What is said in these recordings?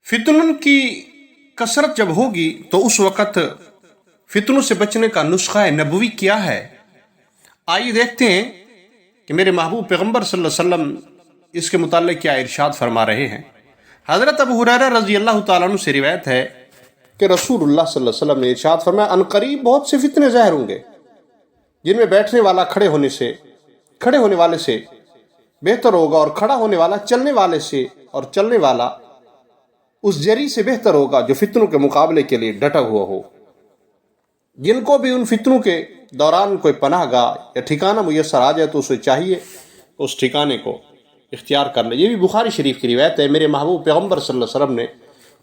फितनों की कसरत जब होगी तो उस वक़्त फितनों से बचने का नुस्खा नबवी क्या है। आइए देखते हैं कि मेरे महबूब पैगम्बर सल्लल्लाहु अलैहि वसल्लम इसके मुताल्लिक़ क्या इरशाद फरमा रहे हैं। हज़रत अबू हुरैरा रज़ी अल्लाह तआला अन्हु से रिवायत है कि रसूलुल्लाह सल्लल्लाहु अलैहि वसल्लम ने इरशाद फरमाया, अनकरीब बहुत से फितने ज़ाहिर होंगे जिनमें बैठने वाला खड़े होने वाले से बेहतर होगा और खड़ा होने वाला चलने वाले से और चलने वाला उस जरी से बेहतर होगा जो फितनों के मुकाबले के लिए डटा हुआ हो। जिनको भी उन फितनों के दौरान कोई पनाहगाह या ठिकाना मुयस्सर आ जाए तो उसे चाहिए उस ठिकाने को इख्तियार कर ले। ये भी बुखारी शरीफ की रिवायत है। मेरे महबूब पैगम्बर सल्लल्लाहु अलैहि वसल्लम ने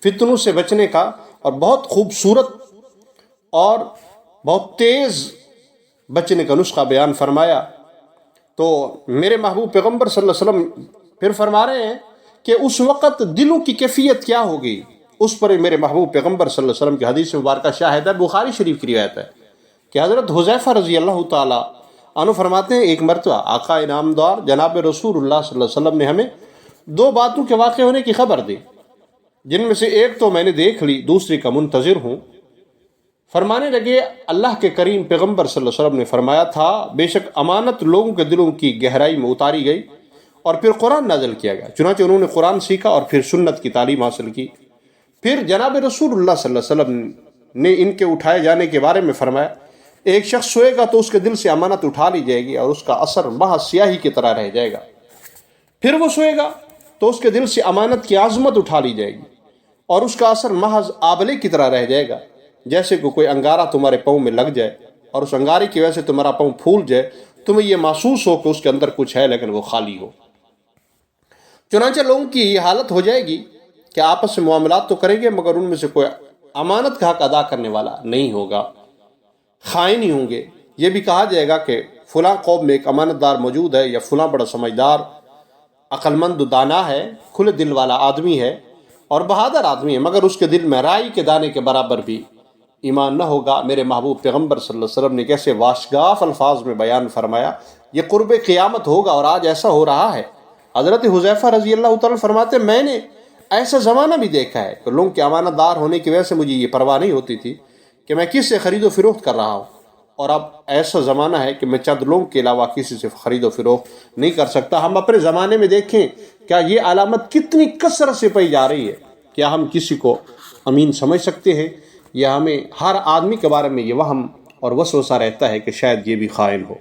फितनों से बचने का और बहुत खूबसूरत और बहुत तेज़ बचने का नुस्खा बयान फरमाया। तो मेरे महबूब पैगम्बर सल्लल्लाहु अलैहि वसल्लम फिर फरमा रहे हैं कि उस वक़्त दिलों की कैफियत क्या होगी, उस पर मेरे महबूब पैगम्बर सल्लल्लाहु अलैहि वसल्लम की हदीस मुबारक शाहिद है। बुखारी शरीफ की रिवायत है कि हज़रत हुज़ैफ़ा रज़ी अल्लाह तआला अन्हु फरमाते हैं, एक मरतबा आका इनामदार जनाब रसूलुल्लाह सल्लल्लाहु अलैहि वसल्लम ने हमें दो बातों के वाक़े होने की खबर दी, जिनमें से एक तो मैंने देख ली, दूसरी का मुंतज़िर हूँ। फरमाने लगे, अल्लाह के करीम पैगम्बर सल्लल्लाहु अलैहि वसल्लम ने फरमाया था, बेशक अमानत लोगों के दिलों की गहराई में उतारी गई और फिर कुरान नाज़िल किया गया। चुनांचे उन्होंने कुरान सीखा और फिर सुन्नत की तालीम हासिल की। फिर जनाब रसूलुल्लाह सल्लल्लाहु अलैहि वसल्लम ने इनके उठाए जाने के बारे में फरमाया, एक शख्स सोएगा तो उसके दिल से अमानत उठा ली जाएगी और उसका असर महज स्याही की तरह रह जाएगा। फिर वो सोएगा तो उसके दिल से अमानत की आज़मत उठा ली जाएगी और उसका असर महज आबले की तरह रह जाएगा। जैसे कि कोई अंगारा तुम्हारे पाँव में लग जाए और उस अंगारे की वजह से तुम्हारा पाँव फूल जाए, तुम्हें यह महसूस हो कि उसके अंदर कुछ है लेकिन वो खाली हो। चुनांचे लोगों की ये हालत हो जाएगी कि आपस में मामलात तो करेंगे मगर उनमें से कोई अमानत का हक अदा करने वाला नहीं होगा, खाइन ही होंगे। ये भी कहा जाएगा कि फ़लाँ कौम में एक अमानतदार मौजूद है या फ़लाँ बड़ा समझदार अक्लमंद दाना है, खुले दिल वाला आदमी है और बहादुर आदमी है, मगर उसके दिल में राई के दाने के बराबर भी ईमान न होगा। मेरे महबूब पैगम्बर सल्लल्लाहु अलैहि वसल्लम ने कैसे वाशगाफ अल्फाज में बयान फरमाया, ये कुर्ब क़ियामत होगा और आज ऐसा हो रहा है। हज़रत हुज़ैफ़ा रज़ी अल्लाह तआला फरमाते, मैंने ऐसा ज़माना भी देखा है कि लोगों के अमानतदार होने की वजह से मुझे ये परवाह नहीं होती थी कि मैं किससे ख़रीदो फ़रोख्त कर रहा हूँ, और अब ऐसा ज़माना है कि मैं चंद लोगों के अलावा किसी से ख़रीदो फ़रोख्त नहीं कर सकता। हम अपने ज़माने में देखें क्या ये अलामत कितनी कसरत से पाई जा रही है। क्या हम किसी को अमीन समझ सकते हैं या हमें हर आदमी के बारे में ये वहम और वसवसा रहता है कि शायद ये भी खाइन हो।